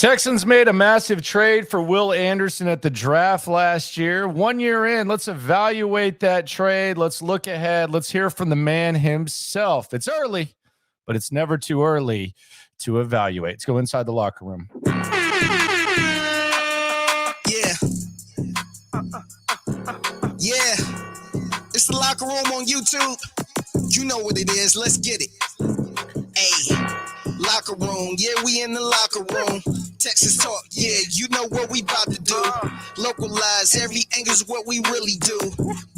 Texans made a massive trade for Will Anderson at the draft last year. 1 year in, let's evaluate that trade. Let's look ahead. Let's hear from the man himself. It's early, but it's never too early to evaluate. Let's go inside the locker room. Yeah. Yeah. It's the locker room on YouTube. You know what it is. Let's get it. Hey. Locker room. Yeah, we in the locker room. Texas talk. Yeah, you know what we about to do. Localize. Every angle's what we really do.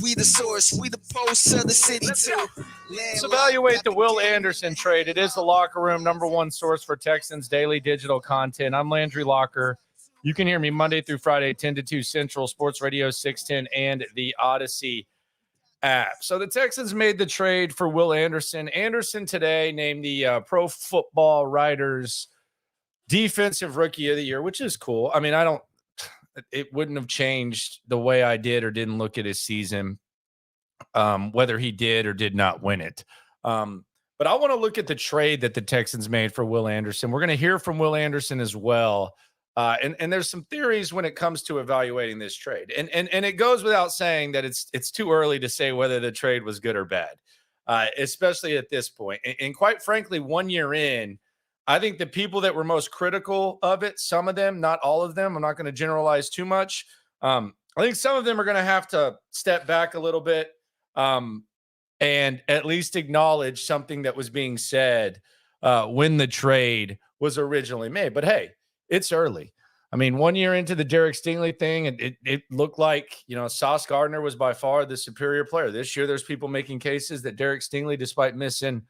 We the source. We the pulse of the city too. Let's evaluate the Will Anderson trade. It is the locker room, number one source for Texans daily digital content. I'm Landry Locker. You can hear me Monday through Friday, 10 to 2 Central, Sports Radio 610, and the Odyssey app. So the Texans made the trade for Will Anderson. Anderson today named the Pro Football Writers Defensive Rookie of the Year, which is cool. I mean, it wouldn't have changed the way I did or didn't look at his season, whether he did or did not win it. But I want to look at the trade that the Texans made for Will Anderson. We're going to hear from Will Anderson as well. And there's some theories when it comes to evaluating this trade. And it goes without saying that it's too early to say whether the trade was good or bad, especially at this point. And quite frankly, 1 year in, I think the people that were most critical of it, some of them, not all of them, I'm not going to generalize too much. I think some of them are going to have to step back a little bit and at least acknowledge something that was being said when the trade was originally made. But hey, it's early. I mean, 1 year into the Derek Stingley thing, it looked like, Sauce Gardner was by far the superior player. This year, there's people making cases that Derek Stingley, despite missing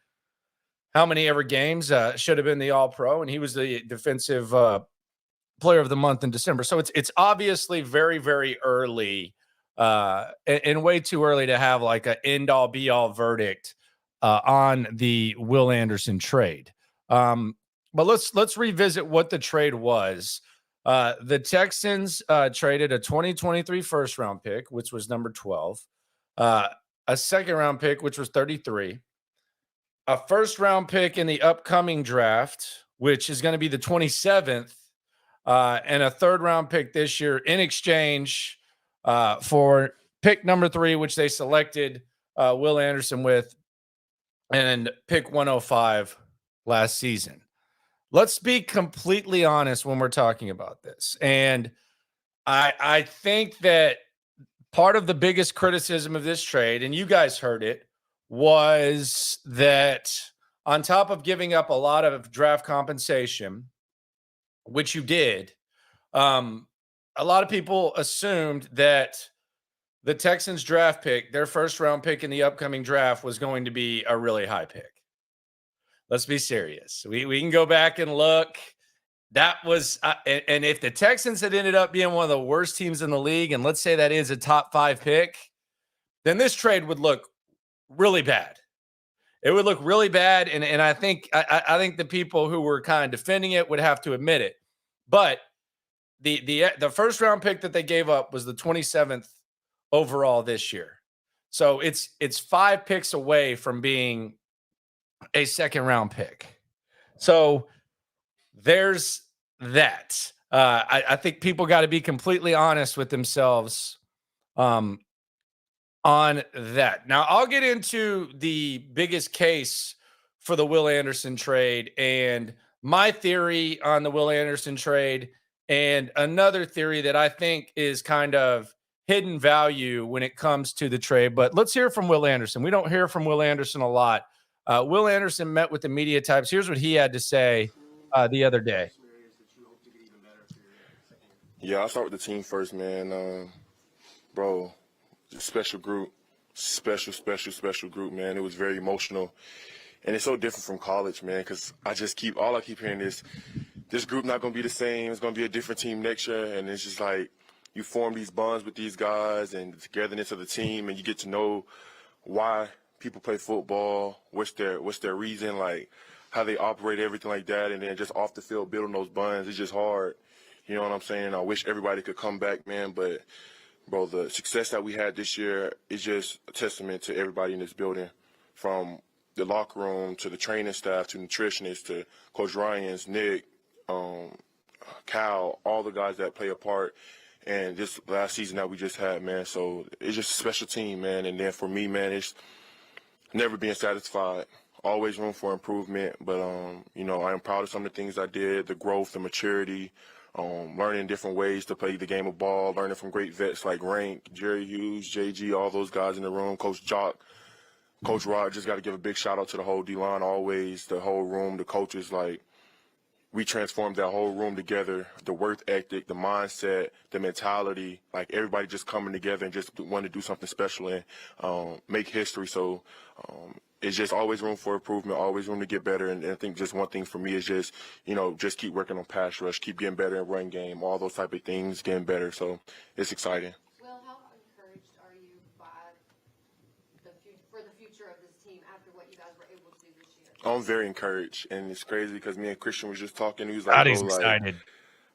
how many ever games, should have been the All-Pro, and he was the defensive player of the month in December. So it's obviously very, very early and way too early to have like an end-all, be-all verdict on the Will Anderson trade. But let's revisit what the trade was. The Texans traded a 2023 first-round pick, which was number 12, a second-round pick, which was 33, a first-round pick in the upcoming draft, which is going to be the 27th, and a third-round pick this year in exchange for pick number 3, which they selected Will Anderson with, and pick 105 last season. Let's be completely honest when we're talking about this. And I think that part of the biggest criticism of this trade, and you guys heard it, was that on top of giving up a lot of draft compensation, which you did, a lot of people assumed that the Texans draft pick, their first round pick in the upcoming draft, was going to be a really high pick. Let's be serious. We can go back and look. That was, and if the Texans had ended up being one of the worst teams in the league, and let's say that is a top 5 pick, then this trade would look really bad. It would look really bad, and I think the people who were kind of defending it would have to admit it. But the first round pick that they gave up was the 27th overall this year, so it's 5 picks away from being a second round pick. So there's that. I think people got to be completely honest with themselves on that. Now, I'll get into the biggest case for the Will Anderson trade and my theory on the Will Anderson trade, and another theory that I think is kind of hidden value when it comes to the trade. But let's hear from Will Anderson. We don't hear from Will Anderson a lot. Will Anderson met with the media types. Here's what he had to say the other day. Yeah, I'll start with the team first, man. Bro, special group, special group, man. It was very emotional. And it's so different from college, man, because all I keep hearing is this group not going to be the same. It's going to be a different team next year. And it's just like you form these bonds with these guys and the togetherness of the team, and you get to know why people play football, what's their reason, like how they operate, everything like that. And then just off the field, building those bonds, it's just hard. You know what I'm saying? I wish everybody could come back, man. But, bro, the success that we had this year is just a testament to everybody in this building, from the locker room to the training staff to nutritionists to Coach Ryan's, Nick, Cal, all the guys that play a part. And this last season that we just had, man, so it's just a special team, man. And then for me, man, it's never being satisfied. Always room for improvement. But, I am proud of some of the things I did, the growth, the maturity, learning different ways to play the game of ball, learning from great vets like Rank, Jerry Hughes, JG, all those guys in the room, Coach Jock, Coach Rod. Just got to give a big shout out to the whole D-line always, the whole room, the coaches, like, we transformed that whole room together, the work ethic, the mindset, the mentality, like everybody just coming together and just want to do something special and make history. So it's just always room for improvement, always room to get better. And I think just one thing for me is just, just keep working on pass rush, keep getting better in run game, all those type of things, getting better. So it's exciting. Will, how encouraged are you by for the future of this team after what you guys were able to do this year? I'm very encouraged, and it's crazy because me and Christian was just talking. He was God, like, he's "Oh, excited.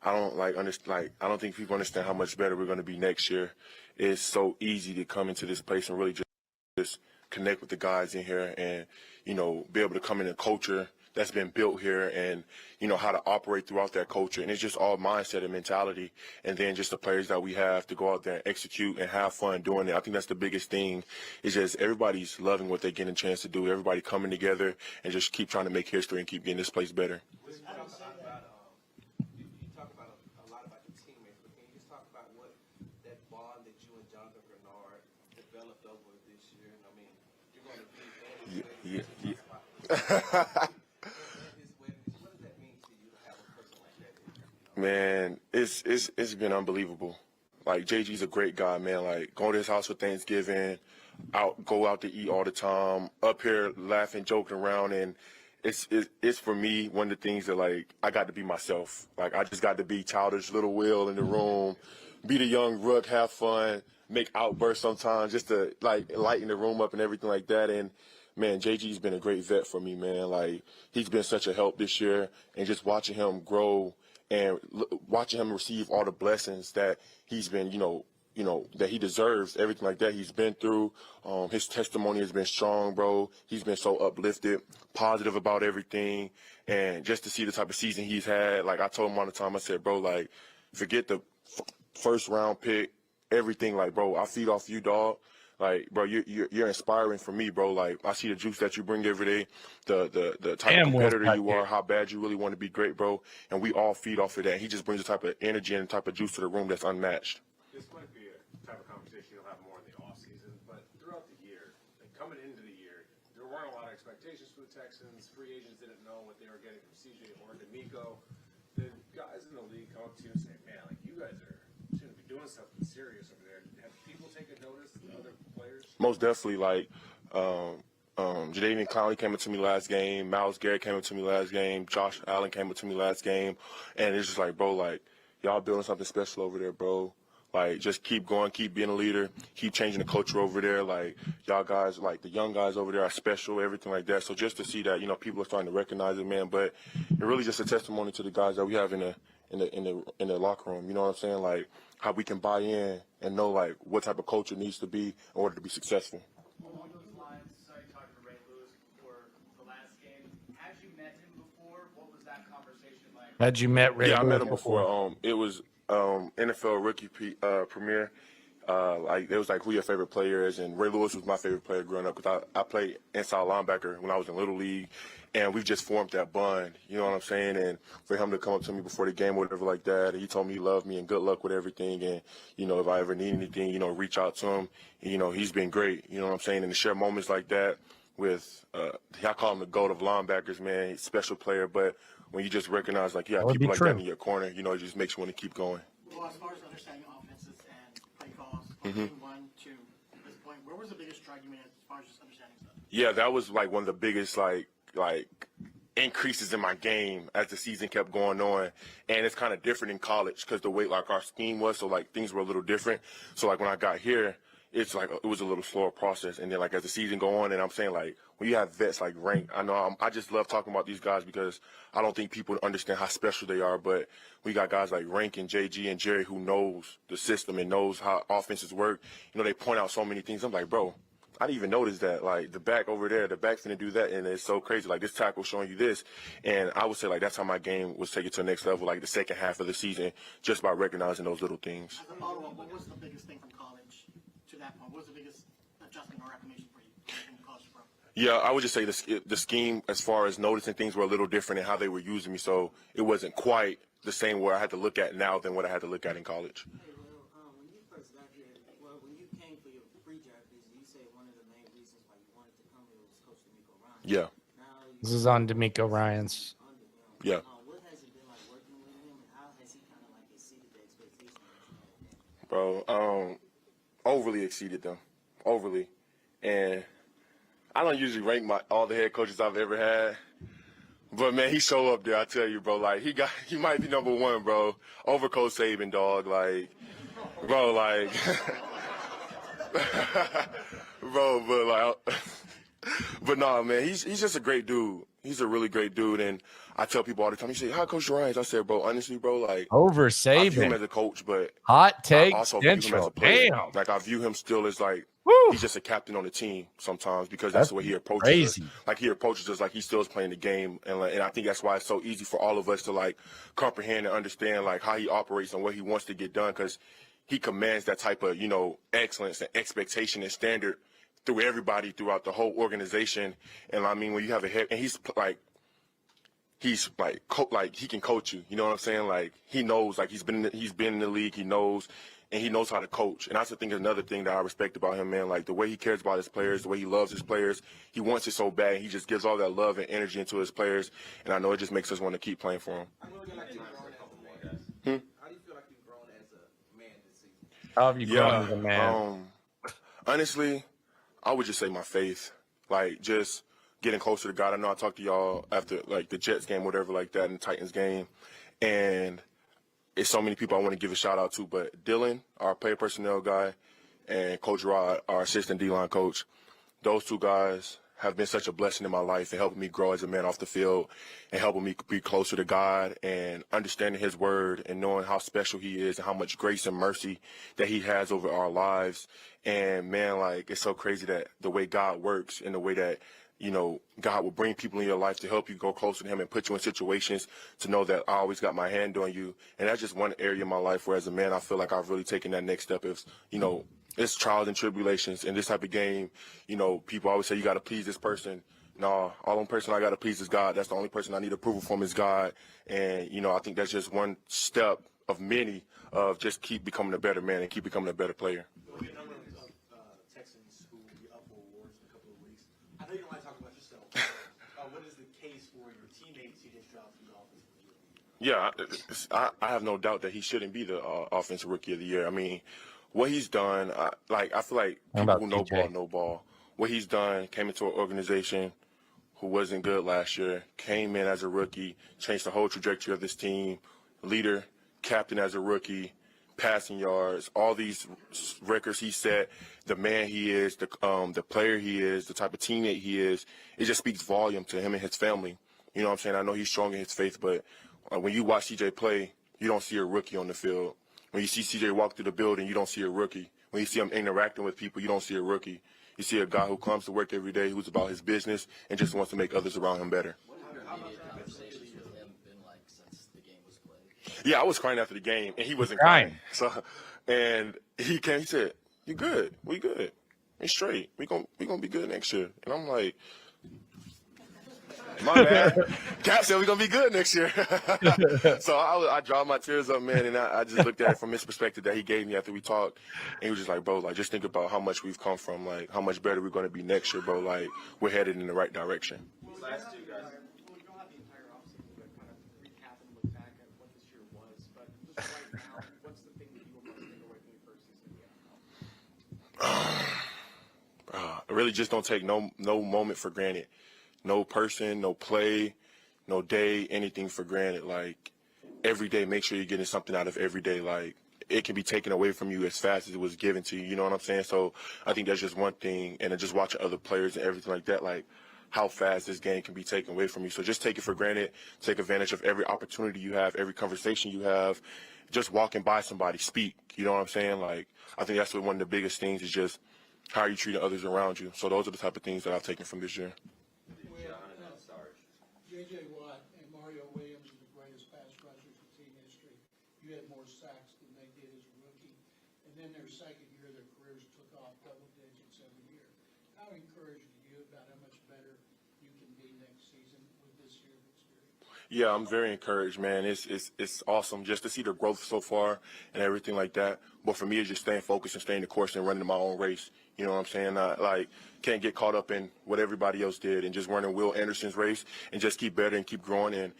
I don't understand. I don't think people understand how much better we're going to be next year. It's so easy to come into this place and really just connect with the guys in here, and be able to come in a culture that's been built here, and how to operate throughout that culture. And it's just all mindset and mentality, and then just the players that we have to go out there and execute and have fun doing it. I think that's the biggest thing. Is just everybody's loving what they're getting a chance to do. Everybody coming together and just keep trying to make history and keep getting this place better. You talk about a lot about your teammates, but can you just talk about what that bond that you and Jonathan Bernard developed over this year? I mean, you're going to be Yeah. What does that mean to you to have a person like that? Man, it's been unbelievable. Like, JG's a great guy, man. Like, going to his house for Thanksgiving, go out to eat all the time, up here laughing, joking around, and it's for me one of the things that, like, I got to be myself. Like, I just got to be childish little Will in the room, be the young Rook, have fun, make outbursts sometimes just to, like, lighten the room up and everything like that. And, man, JG's been a great vet for me, man. Like, he's been such a help this year, and just watching him grow and watching him receive all the blessings that he's been, that he deserves, everything like that he's been through. His testimony has been strong, bro. He's been so uplifted, positive about everything. And just to see the type of season he's had, like I told him all the time, I said, bro, like, forget the first round pick, everything. Like, bro, I feed off you, dog. Like, bro, you're inspiring for me, bro. Like, I see the juice that you bring every day, the type of competitor you are, how bad you really want to be great, bro. And we all feed off of that. He just brings the type of energy and the type of juice to the room that's unmatched. This might be a type of conversation you'll have more in the offseason, but throughout the year, like coming into the year, there weren't a lot of expectations for the Texans. Free agents didn't know what they were getting from CJ or D'Amico. The guys in the league come up to you and say, man, like, you guys shouldn't be doing something serious over there. Have people taken notice, the other players? Most definitely, like, Jadeveon Clowney came up to me last game. Myles Garrett came up to me last game. Josh Allen came up to me last game. And it's just like, bro, like, y'all building something special over there, bro. Like, just keep going, keep being a leader, keep changing the culture over there. Like, y'all guys, like, the young guys over there are special, everything like that. So just to see that, people are starting to recognize it, man. But it really just a testimony to the guys that we have in the locker room. You know what I'm saying? Like, how we can buy in and know, like, what type of culture needs to be in order to be successful. Along those lines, sorry, talking to Ray Lewis before the last game. Had you met him before? What was that conversation like? Had you met Ray? Yeah, I met him before. It was NFL rookie premiere. It was like who your favorite player is, and Ray Lewis was my favorite player growing up because I played inside linebacker when I was in Little League, and we've just formed that bond. You know what I'm saying? And for him to come up to me before the game or whatever like that, and he told me he loved me and good luck with everything, and if I ever need anything, reach out to him. And, he's been great. You know what I'm saying? And to share moments like that with I call him the GOAT of linebackers, man. He's a special player, but when you just recognize, like, people like that in your corner, it just makes you want to keep going. Well, as far as understanding offenses and play calls, game 1 to this point, where was the biggest stride you made as far as just understanding stuff? Yeah, that was like one of the biggest like increases in my game as the season kept going on. And it's kind of different in college because the way like our scheme was, so like things were a little different. So like when I got here, it's like it was a little slower process. And then like as the season go on, and I'm saying like when you have vets like Rank, I just love talking about these guys because I don't think people understand how special they are. But we got guys like Rank and JG and Jerry who knows the system and knows how offenses work. They point out so many things. I'm like, bro, I didn't even notice that. Like, the back over there, the back's finna do that, and it's so crazy. Like, this tackle showing you this. And I would say, like, that's how my game was taken to the next level, like, the second half of the season, just by recognizing those little things. As a follow-up, what was the biggest thing from college to that point? What was the biggest adjustment or acclimation for you from college to pro? Yeah, I would just say the scheme, as far as noticing things, were a little different in how they were using me. So it wasn't quite the same where I had to look at now than what I had to look at in college. Hey, well, when you first got here, when you came for your pre-draft visit, you said one of the main reasons why you wanted to come here was Coach D'Amico Ryan. Yeah. Now This is on D'Amico Ryan's. under him. Yeah. What has it been like working with him, and how has he kind of like exceeded the expectations that you had? Bro, overly exceeded them. Overly. And I don't usually rank all the head coaches I've ever had. But, man, he show up there, I tell you, bro. Like, he might be number one, bro. Over Coach Saban, dog. Like, bro, like, bro, but, like, but, nah, man, he's just a great dude. He's a really great dude. And I tell people all the time, he say, how Coach Ryan's? I said, bro, honestly, bro, like, Over I view him as Saban. a coach, but Hot take I also view him as central. a player. Damn. Like, I view him still as, like, Woo. he's just a captain on the team sometimes, because that's the way he approaches crazy. us. Like, he approaches us like he still is playing the game. And I think that's why it's so easy for all of us to, like, comprehend and understand, like, how he operates and what he wants to get done, because he commands that type of, excellence and expectation and standard through everybody throughout the whole organization. And, I mean, when you have a head – and he's like he can coach you. You know what I'm saying? Like, he knows, like, he's been in the league. He knows, and he knows how to coach. And that's the thing, another thing that I respect about him, man. Like, the way he cares about his players, the way he loves his players. He wants it so bad. He just gives all that love and energy into his players. And I know it just makes us want to keep playing for him. How do you feel like you've grown as a man? How do you feel like you've grown as a man this season? How have you grown as a man? Honestly, I would just say my faith. Like, just getting closer to God. I know I talked to y'all after, like, the Jets game, whatever like that, and the Titans game. And it's so many people I want to give a shout-out to. But Dylan, our player personnel guy, and Coach Rod, our assistant D-line coach, those two guys have been such a blessing in my life and helping me grow as a man off the field and helping me be closer to God and understanding his word and knowing how special he is and how much grace and mercy that he has over our lives. And, man, like, it's so crazy that the way God works and the way that, God will bring people in your life to help you go closer to him and put you in situations to know that I always got my hand on you. And that's just one area in my life where, as a man, I feel like I've really taken that next step. It's trials and tribulations in this type of game. People always say you got to please this person. No, all the person I got to please is God. That's the only person I need approval from is God. And, I think that's just one step of many of just keep becoming a better man and keep becoming a better player. There'll be a number of Texans who will be up for awards in a couple of weeks. I know you don't like to talk about yourself. What is the case for your teammates you just dropped from the offensive rookie? Yeah, I have no doubt that he shouldn't be the offensive rookie of the year. I mean, what he's done, I feel like people who know ball. What he's done, came into an organization who wasn't good last year, came in as a rookie, changed the whole trajectory of this team, leader, captain as a rookie, passing yards, all these records he set, the man he is, the player he is, the type of teammate he is, it just speaks volume to him and his family. You know what I'm saying? I know he's strong in his faith, but when you watch CJ play, you don't see a rookie on the field. When you see CJ walk through the building, you don't see a rookie. When you see him interacting with people, you don't see a rookie. You see a guy who comes to work every day, who's about his business, and just wants to make others around him better. Yeah, I was crying after the game, and he wasn't crying. So, and he came, he said, "You good? We good? We straight. We gonna be good next year." And I'm like, "My bad." Cap said we're gonna be good next year. So I dried my tears up, man, and I just looked at it from his perspective that he gave me after we talked, and he was just like, "Bro, like, just think about how much we've come from, like how much better we're gonna be next year, bro. Like, we're headed in the right direction." Last two guys. Well, we don't have the entire offseason, but kind of recap and look back at what this year was. But just right now, what's the thing that you want to take away from your first season in the NFL? I really just don't take no moment for granted. No person, no play, no day, anything for granted. Like, every day, make sure you're getting something out of every day. Like, it can be taken away from you as fast as it was given to you. You know what I'm saying? So I think that's just one thing. And then just watching other players and everything like that, like how fast this game can be taken away from you. So just take it for granted. Take advantage of every opportunity you have, every conversation you have. Just walking by somebody, speak. You know what I'm saying? Like, I think that's one of the biggest things is just how are you treating others around you. So those are the type of things that I've taken from this year. J.J. Watt and Mario Williams are the greatest pass rushers in team history. You had more sacks than they did as a rookie. And then their second year, their careers took off double digits every year. How encouraged are you about how much better you can be next season with this year of experience? Yeah, I'm very encouraged, man. It's awesome just to see the growth so far and everything like that. But for me, it's just staying focused and staying the course and running my own race. You know what I'm saying? Can't get caught up in what everybody else did and just running Will Anderson's race and just keep better and keep growing and,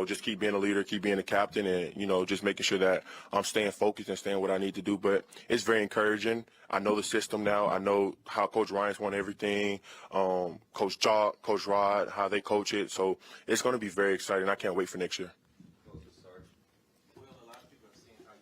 just keep being a leader, keep being a captain and, just making sure that I'm staying focused and staying what I need to do. But it's very encouraging. I know the system now. I know how Coach Ryan's won everything, Coach Chalk, Coach Rod, how they coach it. So it's going to be very exciting. I can't wait for next year. Will, a lot of people have seen how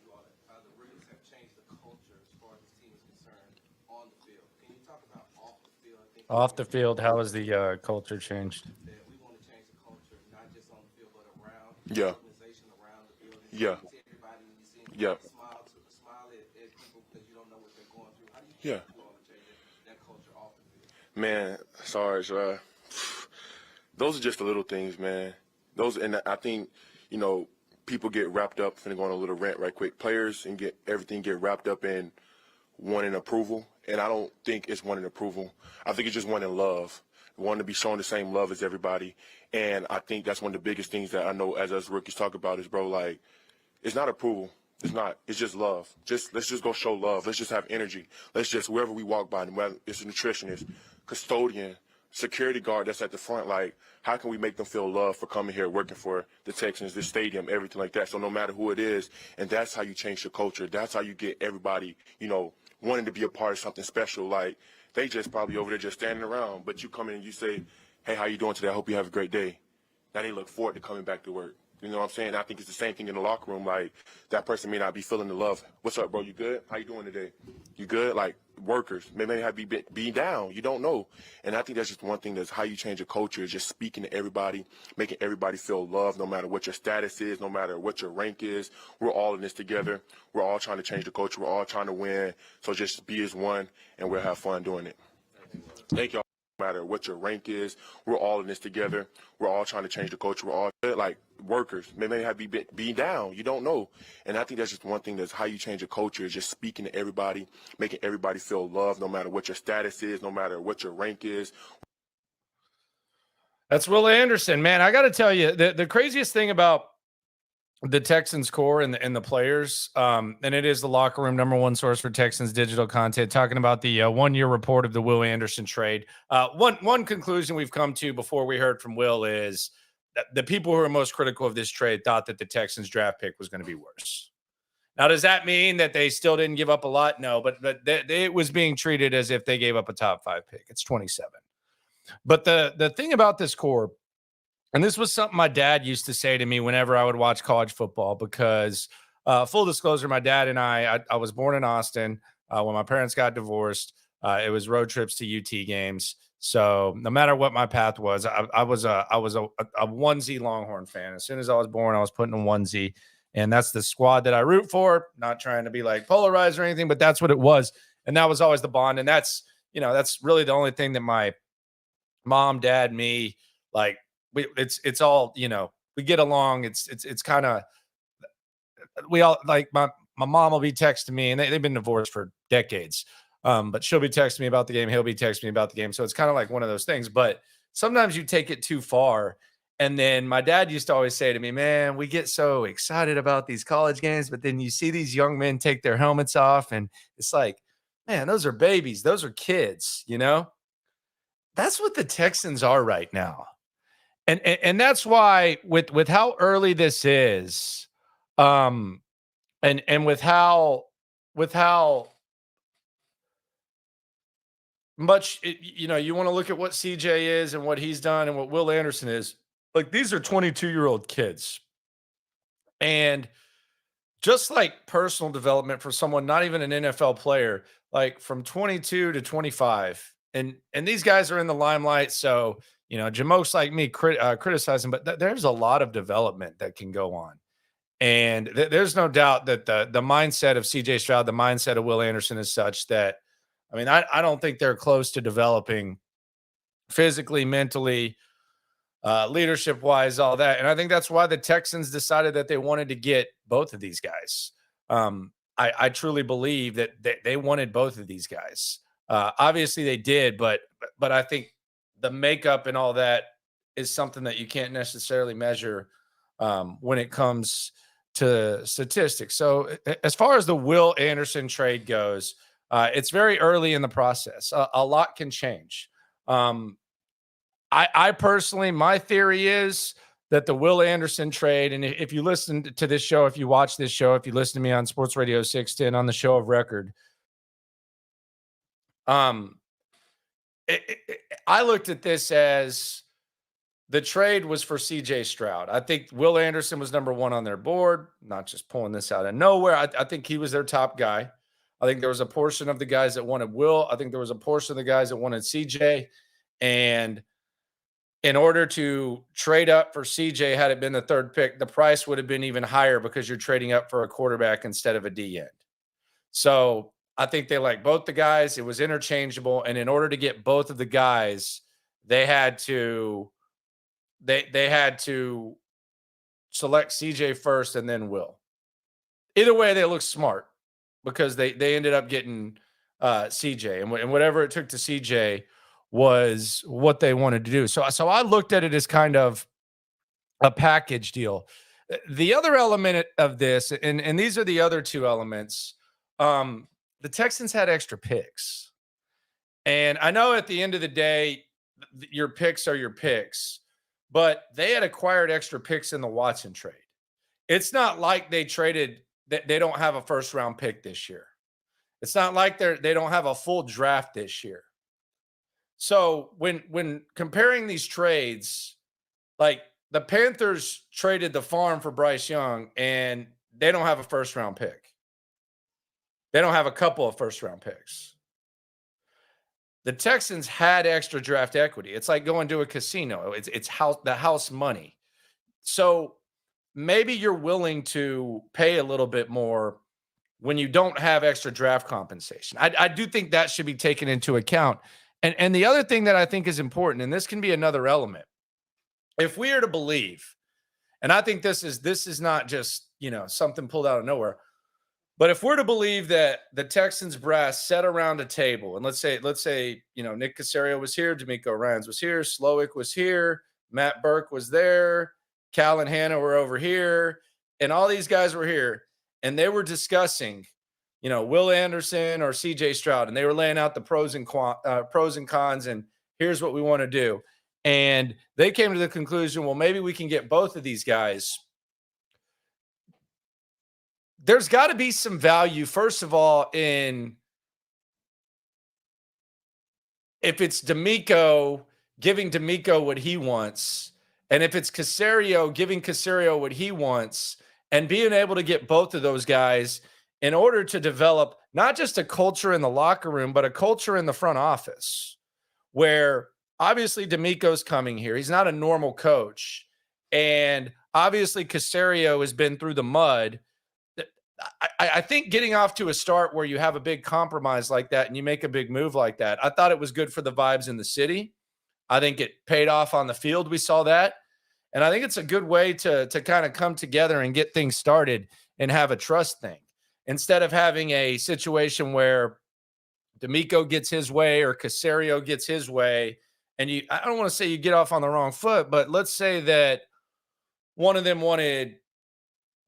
the Ravens have changed the culture as far as this team is concerned on the field. Can you talk about off the field? I think Off the field, how has the culture changed? that we want to change the culture, not just on the field, but around Yeah. the organization, around the building. Yeah. To everybody, when you see them, Yeah. smile at people because you don't know what they're going through. How do you Yeah. think you want to change that culture off the field? Man, Sarge, those are just the little things, man. And I think, people get wrapped up, finna go on a little rant right quick. Players and get wrapped up in wanting approval. And I don't think it's wanting approval. I think it's just wanting love, wanting to be shown the same love as everybody. And I think that's one of the biggest things that I know as us rookies talk about is, bro, like, it's not approval. It's not. It's just love. Let's just go show love. Let's just have energy. Let's just, wherever we walk by, whether it's a nutritionist, custodian, security guard that's at the front, like, how can we make them feel love for coming here, working for the Texans, this stadium, everything like that. So no matter who it is, and that's how you change the culture. That's how you get everybody, wanting to be a part of something special. Like, they just probably over there just standing around, but you come in and you say, hey, how you doing today? I hope you have a great day. Now they look forward to coming back to work. You know what I'm saying? I think it's the same thing in the locker room. Like, that person may not be feeling the love. What's up, bro? You good? How you doing today? You good? Like, workers may have be down. You don't know. And I think that's just one thing that's how you change a culture is just speaking to everybody, making everybody feel loved no matter what your status is, no matter what your rank is. We're all in this together. We're all trying to change the culture. We're all trying to win. So just be as one, and we'll have fun doing it. Thank y'all. No matter what your rank is, we're all in this together. We're all trying to change the culture. We're all like workers. May have be down. You don't know. And I think that's just one thing that's how you change a culture is just speaking to everybody, making everybody feel loved no matter what your status is, no matter what your rank is. That's Will Anderson, man. I got to tell you, the craziest thing about the Texans core and the players, and it is the locker room #1 source for Texans digital content, talking about the 1-year report of the Will Anderson trade. One conclusion we've come to before we heard from Will is that the people who are most critical of this trade thought that the Texans draft pick was going to be worse. Now, does that mean that they still didn't give up a lot? No, but it was being treated as if they gave up a top 5 pick. It's 27. But the thing about this core, and this was something my dad used to say to me whenever I would watch college football, because full disclosure, my dad and I was born in Austin. When my parents got divorced, it was road trips to UT games. So no matter what my path was, I was a onesie Longhorn fan. As soon as I was born, I was put in a onesie, and that's the squad that I root for. Not trying to be like polarized or anything, but that's what it was, and that was always the bond. And that's really the only thing that my mom, dad, me, like. It's all, we get along. It's kind of, we all like my mom will be texting me, and they've been divorced for decades. But she'll be texting me about the game. He'll be texting me about the game. So it's kind of like one of those things, but sometimes you take it too far. And then my dad used to always say to me, man, we get so excited about these college games, but then you see these young men take their helmets off and it's like, man, those are babies. Those are kids, That's what the Texans are right now. And that's why with how early this is, and with how much you want to look at what CJ is and what he's done and what Will Anderson is. Like, these are 22-year-old kids, and just like personal development for someone not even an NFL player, like from 22 to 25, and these guys are in the limelight, so. Jamokes like me criticize him, but there's a lot of development that can go on. And there's no doubt that the mindset of CJ Stroud, the mindset of Will Anderson is such that, I mean, I don't think they're close to developing physically, mentally, leadership wise, all that. And I think that's why the Texans decided that they wanted to get both of these guys. I truly believe that they wanted both of these guys. Obviously they did, but I think the makeup and all that is something that you can't necessarily measure when it comes to statistics. So as far as the Will Anderson trade goes, it's very early in the process. A lot can change. I personally, my theory is that the Will Anderson trade, and if you listen to this show, if you watch this show, if you listen to me on Sports Radio 610 on the show of record, I looked at this as the trade was for CJ Stroud. I think Will Anderson was number one on their board, not just pulling this out of nowhere. I think he was their top guy. I think there was a portion of the guys that wanted Will. I think there was a portion of the guys that wanted CJ. And in order to trade up for CJ, had it been the third pick, the price would have been even higher because you're trading up for a quarterback instead of a D end. So I think they like both the guys. It was interchangeable. And in order to get both of the guys, they had to select CJ first and then Will. Either way, they look smart because they ended up getting CJ. And whatever it took to CJ was what they wanted to do. So I looked at it as kind of a package deal. The other element of this, and these are the other two elements, the Texans had extra picks. And I know at the end of the day, your picks are your picks, but they had acquired extra picks in the Watson trade. It's not like they traded that they don't have a first round pick this year. It's not like they don't have a full draft this year. So when comparing these trades, like the Panthers traded the farm for Bryce Young and they don't have a first round pick. They don't have a couple of first round picks. The Texans had extra draft equity. It's like going to a casino. It's the house money. So maybe you're willing to pay a little bit more when you don't have extra draft compensation. I do think that should be taken into account. And the other thing that I think is important, and this can be another element, if we are to believe, and I think this is not just, something pulled out of nowhere, but if we're to believe that the Texans brass sat around a table, and let's say, Nick Caserio was here, D'Amico Ryans was here, Slowick was here, Matt Burke was there, Cal and Hannah were over here, and all these guys were here, and they were discussing, Will Anderson or CJ Stroud, and they were laying out the pros and cons, and here's what we want to do. And they came to the conclusion, well, maybe we can get both of these guys. There's got to be some value, first of all, in if it's D'Amico, giving D'Amico what he wants, and if it's Caserio, giving Caserio what he wants, and being able to get both of those guys in order to develop not just a culture in the locker room, but a culture in the front office where obviously D'Amico's coming here. He's not a normal coach. And obviously Caserio has been through the mud. I think getting off to a start where you have a big compromise like that and you make a big move like that, I thought it was good for the vibes in the city. I think it paid off on the field. We saw that. And I think it's a good way to kind of come together and get things started and have a trust thing. Instead of having a situation where D'Amico gets his way or Caserio gets his way, and I don't want to say you get off on the wrong foot, but let's say that one of them wanted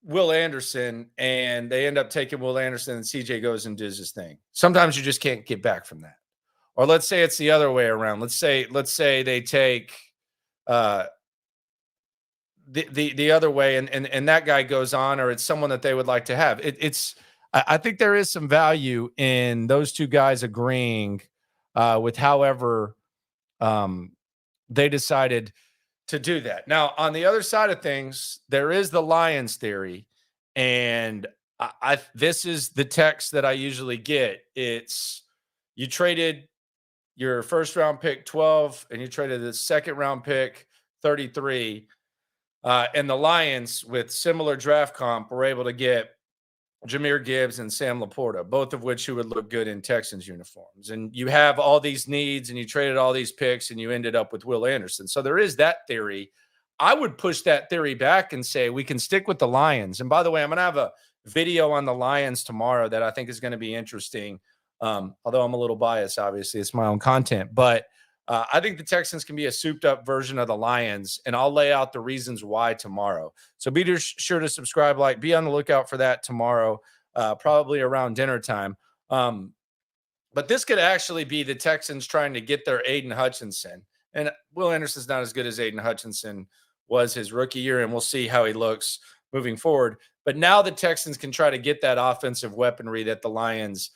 Will Anderson and they end up taking Will Anderson and CJ goes and does his thing. Sometimes you just can't get back from that. Or let's say it's the other way around. Let's say they take the other way and that guy goes on, or it's someone that they would like to have. I think there is some value in those two guys agreeing with however they decided to do that. Now, on the other side of things, there is the Lions theory, and this is the text that I usually get. It's you traded your first round pick 12 and you traded the second round pick 33, and the Lions with similar draft comp were able to get Jahmyr Gibbs and Sam Laporta, both of which who would look good in Texans uniforms. And you have all these needs and you traded all these picks and you ended up with Will Anderson. So there is that theory. I would push that theory back and say we can stick with the Lions. And by the way, I'm going to have a video on the Lions tomorrow that I think is going to be interesting. Although I'm a little biased, obviously, it's my own content. But I think the Texans can be a souped-up version of the Lions, and I'll lay out the reasons why tomorrow. So be sure to subscribe, be on the lookout for that tomorrow, probably around dinner time. But this could actually be the Texans trying to get their Aiden Hutchinson. And Will Anderson's not as good as Aiden Hutchinson was his rookie year, and we'll see how he looks moving forward. But now the Texans can try to get that offensive weaponry that the Lions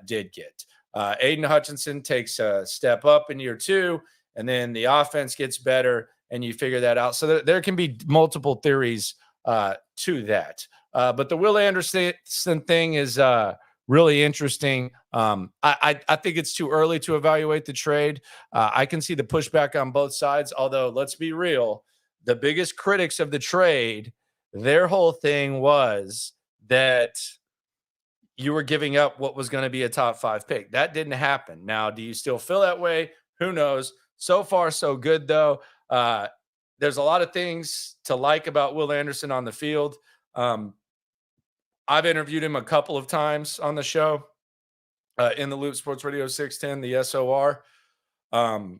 did get. Aiden Hutchinson takes a step up in year 2, and then the offense gets better, and you figure that out. So there can be multiple theories to that. But the Will Anderson thing is really interesting. I think it's too early to evaluate the trade. I can see the pushback on both sides, although let's be real, the biggest critics of the trade, their whole thing was that you were giving up what was going to be a top 5 pick. That didn't happen. Now, do you still feel that way? Who knows? So far, so good, though. There's a lot of things to like about Will Anderson on the field. I've interviewed him a couple of times on the show in the Loop Sports Radio 610, the SOR. The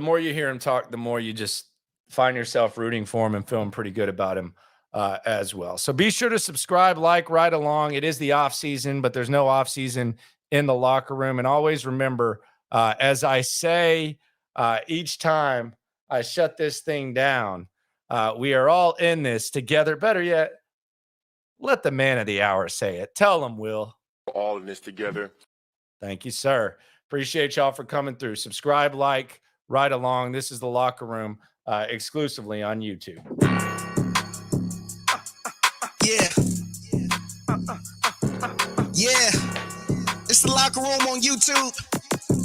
more you hear him talk, the more you just find yourself rooting for him and feeling pretty good about him as well. So be sure to subscribe, right along. It is the off season, but there's no off season in the locker room. And always remember, as I say each time I shut this thing down, we are all in this together. Better yet, let the man of the hour say it. Tell him, Will. All in this together. Thank you, sir. Appreciate y'all for coming through. Subscribe, right along. This is the Locker Room exclusively on YouTube. Yeah. Yeah. It's the Locker Room on YouTube.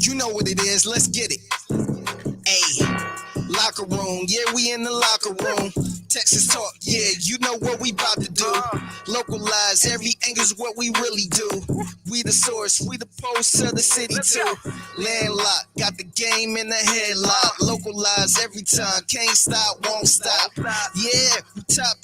You know what it is. Let's get it. Hey, Locker Room. Yeah, we in the Locker Room. Texas talk. Yeah, you know what we about to do. Localize every angle's what we really do. We the source. We the pulse of the city too. Landlocked. Got the game in the headlock. Localize every time. Can't stop, won't stop. Yeah, we top